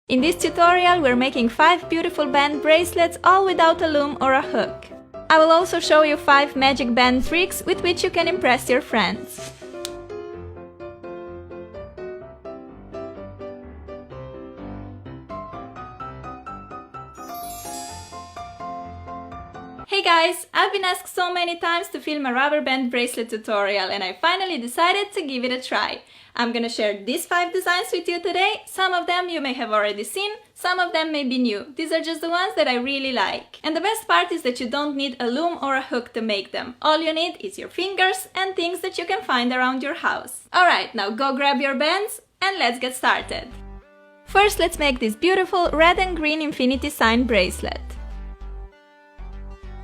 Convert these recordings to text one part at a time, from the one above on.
In this tutorial we're making 5 beautiful band bracelets all without a loom or a hook. I will also show you 5 magic band tricks with which you can impress your friends. Hey guys! I've been asked so many times to film a rubber band bracelet tutorial and I finally decided to give it a try. I'm gonna share these 5 designs with you today. Some of them you may have already seen, some of them may be new. These are just the ones that I really like. And the best part is that you don't need a loom or a hook to make them. All you need is your fingers and things that you can find around your house. Alright, now go grab your bands and let's get started. First, let's make this beautiful red and green infinity sign bracelet.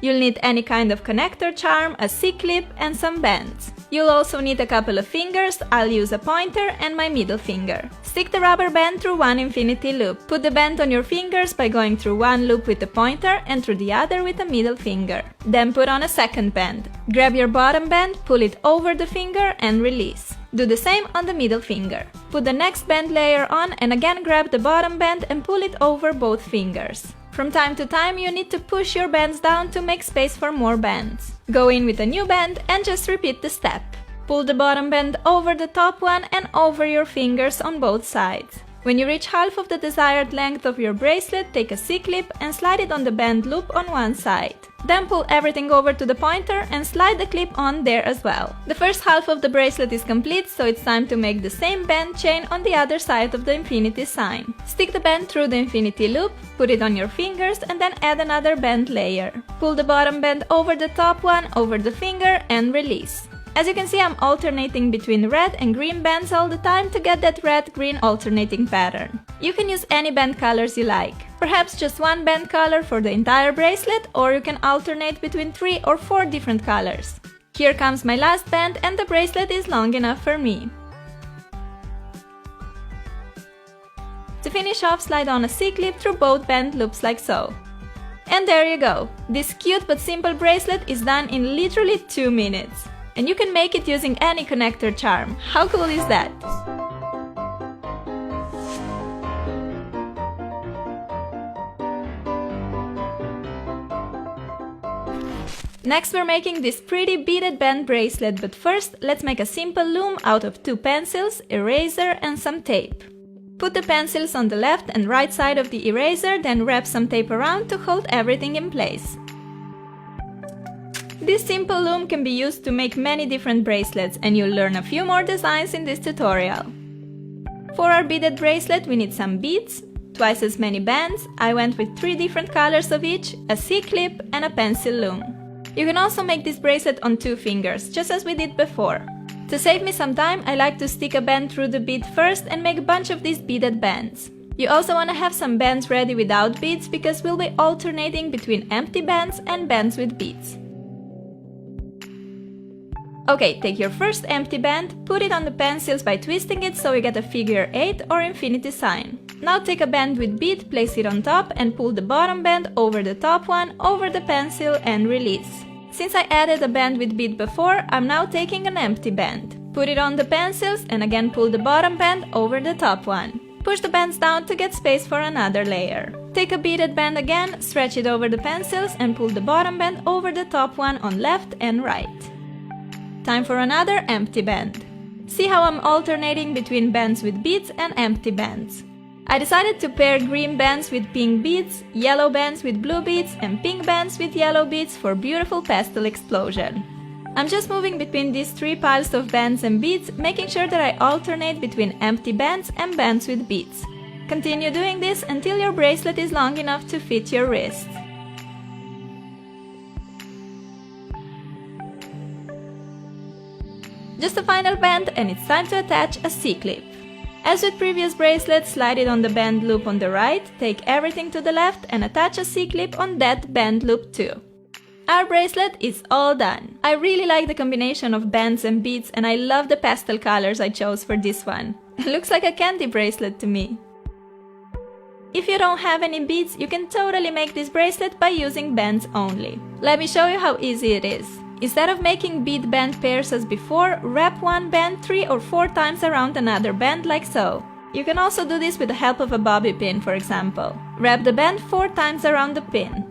You'll need any kind of connector charm, a C-clip and some bands. You'll also need a couple of fingers. I'll use a pointer and my middle finger. Stick the rubber band through one infinity loop. Put the band on your fingers by going through one loop with the pointer and through the other with the middle finger. Then put on a second band. Grab your bottom band, pull it over the finger and release. Do the same on the middle finger. Put the next band layer on and again grab the bottom band and pull it over both fingers. From time to time you need to push your bands down to make space for more bands. Go in with a new band and just repeat the step. Pull the bottom band over the top one and over your fingers on both sides. When you reach half of the desired length of your bracelet, take a C-clip and slide it on the band loop on one side. Then pull everything over to the pointer and slide the clip on there as well. The first half of the bracelet is complete, so it's time to make the same band chain on the other side of the infinity sign. Stick the band through the infinity loop, put it on your fingers and then add another band layer. Pull the bottom band over the top one, over the finger and release. As you can see, I'm alternating between red and green bands all the time to get that red-green alternating pattern. You can use any band colors you like. Perhaps just one band color for the entire bracelet, or you can alternate between 3 or 4 different colors. Here comes my last band and the bracelet is long enough for me. To finish off, slide on a C-clip through both band loops like so. And there you go! This cute but simple bracelet is done in literally 2 minutes. And you can make it using any connector charm. How cool is that? Next we're making this pretty beaded band bracelet, but first let's make a simple loom out of 2 pencils, eraser and some tape. Put the pencils on the left and right side of the eraser, then wrap some tape around to hold everything in place. This simple loom can be used to make many different bracelets and you'll learn a few more designs in this tutorial. For our beaded bracelet we need some beads, twice as many bands. I went with 3 different colors of each, a C-clip and a pencil loom. You can also make this bracelet on 2 fingers, just as we did before. To save me some time, I like to stick a band through the bead first and make a bunch of these beaded bands. You also want to have some bands ready without beads because we'll be alternating between empty bands and bands with beads. Okay, take your first empty band, put it on the pencils by twisting it so you get a figure 8 or infinity sign. Now take a band with bead, place it on top and pull the bottom band over the top one, over the pencil and release. Since I added a band with bead before, I'm now taking an empty band. Put it on the pencils and again pull the bottom band over the top one. Push the bands down to get space for another layer. Take a beaded band again, stretch it over the pencils and pull the bottom band over the top one on left and right. Time for another empty band. See how I'm alternating between bands with beads and empty bands. I decided to pair green bands with pink beads, yellow bands with blue beads and pink bands with yellow beads for beautiful pastel explosion. I'm just moving between these 3 piles of bands and beads, making sure that I alternate between empty bands and bands with beads. Continue doing this until your bracelet is long enough to fit your wrist. Just a final band and it's time to attach a C-clip. As with previous bracelets, slide it on the band loop on the right, take everything to the left and attach a C-clip on that band loop too. Our bracelet is all done. I really like the combination of bands and beads and I love the pastel colors I chose for this one. It looks like a candy bracelet to me. If you don't have any beads, you can totally make this bracelet by using bands only. Let me show you how easy it is. Instead of making bead band pairs as before, wrap one band 3 or 4 times around another band like so. You can also do this with the help of a bobby pin, for example. Wrap the band 4 times around the pin.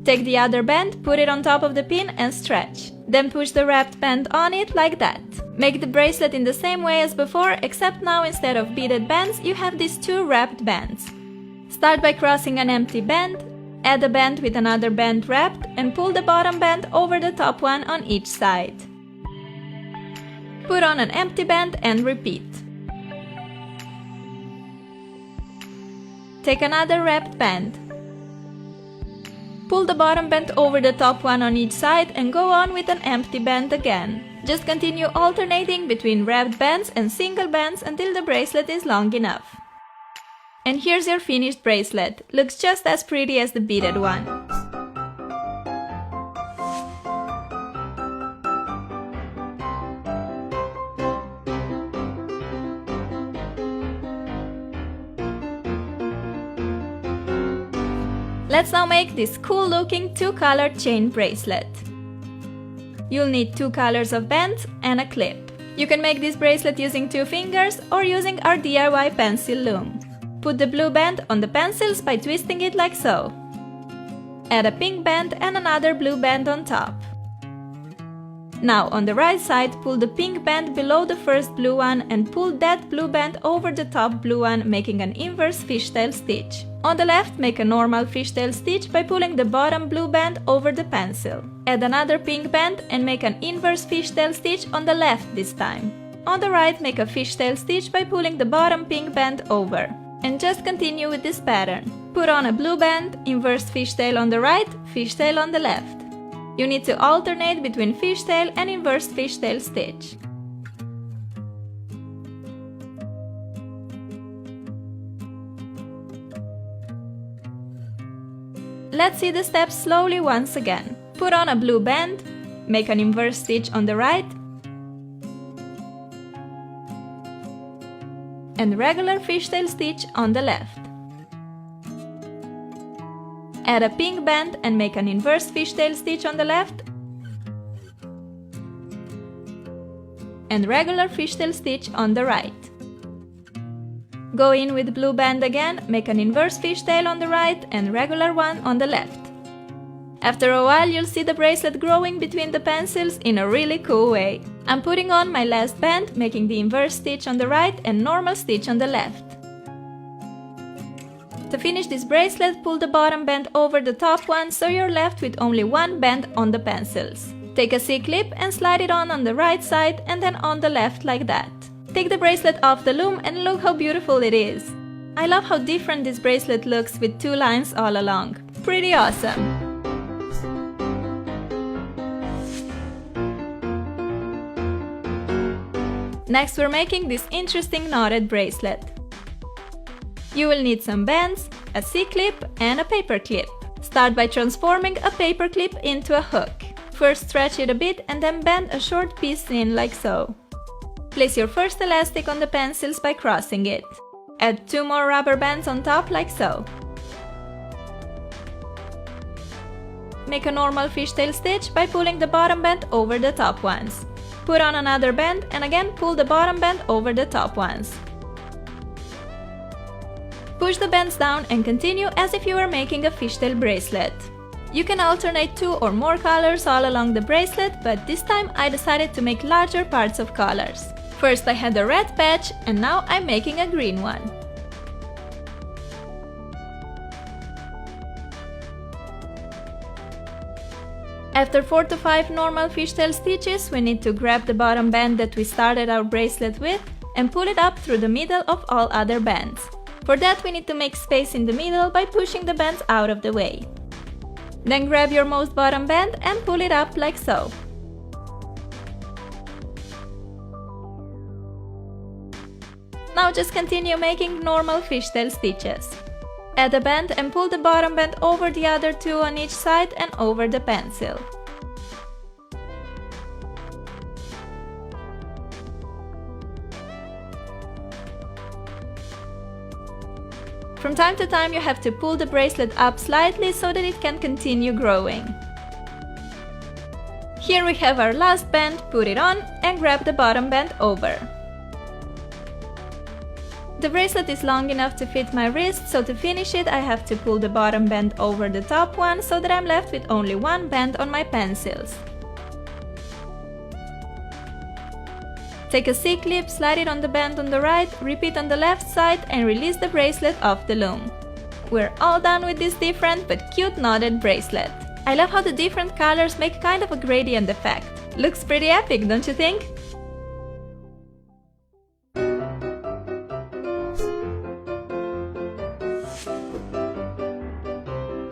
Take the other band, put it on top of the pin and stretch. Then push the wrapped band on it like that. Make the bracelet in the same way as before, except now instead of beaded bands, you have these 2 wrapped bands. Start by crossing an empty band, add a band with another band wrapped, and pull the bottom band over the top one on each side. Put on an empty band and repeat. Take another wrapped band. Pull the bottom band over the top one on each side and go on with an empty band again. Just continue alternating between wrapped bands and single bands until the bracelet is long enough. And here's your finished bracelet. Looks just as pretty as the beaded one. Let's now make this cool looking 2-colored chain bracelet. You'll need 2 colors of bands and a clip. You can make this bracelet using 2 fingers or using our DIY pencil loom. Put the blue band on the pencils by twisting it like so. Add a pink band and another blue band on top. Now on the right side, pull the pink band below the first blue one and pull that blue band over the top blue one, making an inverse fishtail stitch. On the left, make a normal fishtail stitch by pulling the bottom blue band over the pencil. Add another pink band and make an inverse fishtail stitch on the left this time. On the right, make a fishtail stitch by pulling the bottom pink band over. And just continue with this pattern. Put on a blue band, inverse fishtail on the right, fishtail on the left. You need to alternate between fishtail and inverse fishtail stitch. Let's see the steps slowly once again. Put on a blue band, make an inverse stitch on the right, and regular fishtail stitch on the left. Add a pink band and make an inverse fishtail stitch on the left and regular fishtail stitch on the right. Go in with blue band again, make an inverse fishtail on the right and regular one on the left. After a while you'll see the bracelet growing between the pencils in a really cool way. I'm putting on my last band, making the inverse stitch on the right and normal stitch on the left. To finish this bracelet, pull the bottom band over the top one so you're left with only 1 band on the pencils. Take a C-clip and slide it on the right side and then on the left like that. Take the bracelet off the loom and look how beautiful it is. I love how different this bracelet looks with 2 lines all along. Pretty awesome! Next we're making this interesting knotted bracelet. You will need some bands, a C-clip and a paper clip. Start by transforming a paper clip into a hook. First stretch it a bit and then bend a short piece in like so. Place your first elastic on the pencils by crossing it. Add 2 more rubber bands on top like so. Make a normal fishtail stitch by pulling the bottom band over the top ones. Put on another band and again pull the bottom band over the top ones. Push the bands down and continue as if you were making a fishtail bracelet. You can alternate 2 or more colors all along the bracelet, but this time I decided to make larger parts of colors. First I had a red patch and now I'm making a green one. After 4 to 5 normal fishtail stitches, we need to grab the bottom band that we started our bracelet with and pull it up through the middle of all other bands. For that we need to make space in the middle by pushing the bands out of the way. Then grab your most bottom band and pull it up like so. Now just continue making normal fishtail stitches. Add a band and pull the bottom band over the other 2 on each side and over the pencil. From time to time you have to pull the bracelet up slightly so that it can continue growing. Here we have our last band, put it on and grab the bottom band over. The bracelet is long enough to fit my wrist, so to finish it I have to pull the bottom band over the top one so that I'm left with only one band on my pencils. Take a C-clip, slide it on the band on the right, repeat on the left side and release the bracelet off the loom. We're all done with this different but cute knotted bracelet. I love how the different colors make kind of a gradient effect. Looks pretty epic, don't you think?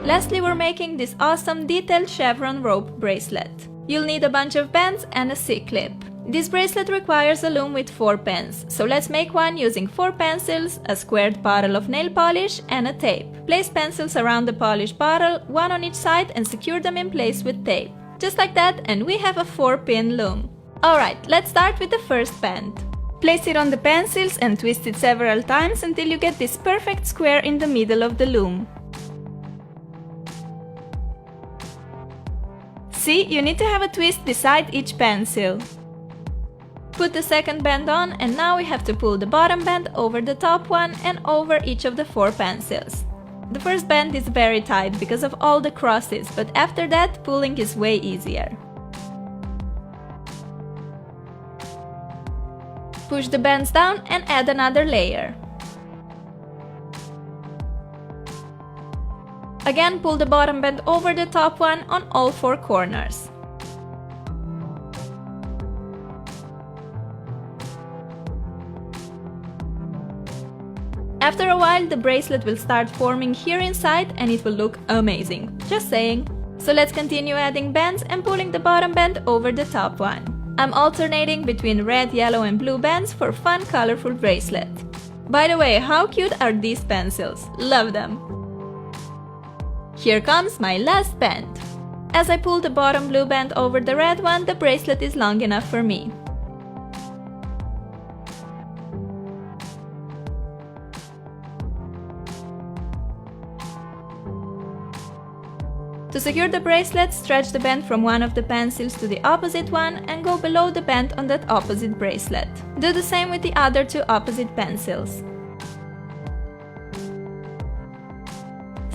Lastly, we're making this awesome detailed chevron rope bracelet. You'll need a bunch of bands and a C-clip. This bracelet requires a loom with 4 pens, so let's make one using 4 pencils, a squared bottle of nail polish and a tape. Place pencils around the polished bottle, one on each side, and secure them in place with tape. Just like that, and we have a 4-pin loom. Alright, let's start with the first band. Place it on the pencils and twist it several times until you get this perfect square in the middle of the loom. See, you need to have a twist beside each pencil. Put the second band on and now we have to pull the bottom band over the top one and over each of the 4 pencils. The first band is very tight because of all the crosses, but after that pulling is way easier. Push the bands down and add another layer. Again, pull the bottom band over the top one on all 4 corners. After a while, the bracelet will start forming here inside and it will look amazing. Just saying. So let's continue adding bands and pulling the bottom band over the top one. I'm alternating between red, yellow and blue bands for fun, colorful bracelet. By the way, how cute are these pencils? Love them! Here comes my last band. As I pull the bottom blue band over the red one, the bracelet is long enough for me. To secure the bracelet, stretch the band from one of the pencils to the opposite one and go below the band on that opposite bracelet. Do the same with the other 2 opposite pencils.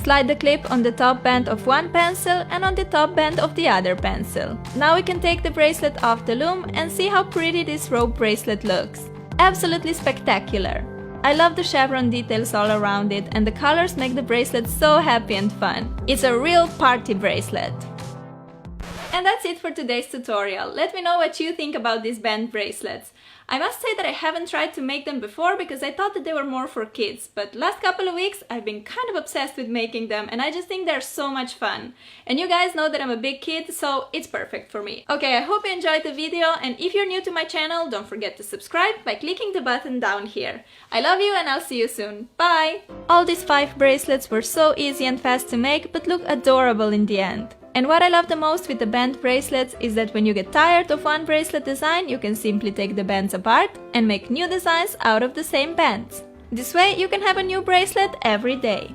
Slide the clip on the top band of one pencil and on the top band of the other pencil. Now we can take the bracelet off the loom and see how pretty this rope bracelet looks. Absolutely spectacular! I love the chevron details all around it and the colors make the bracelet so happy and fun. It's a real party bracelet! And that's it for today's tutorial. Let me know what you think about these band bracelets. I must say that I haven't tried to make them before because I thought that they were more for kids, but last couple of weeks I've been kind of obsessed with making them and I just think they're so much fun. And you guys know that I'm a big kid, so it's perfect for me. Okay, I hope you enjoyed the video and if you're new to my channel, don't forget to subscribe by clicking the button down here. I love you and I'll see you soon. Bye! All these 5 bracelets were so easy and fast to make but look adorable in the end. And what I love the most with the band bracelets is that when you get tired of one bracelet design, you can simply take the bands apart and make new designs out of the same bands. This way you can have a new bracelet every day.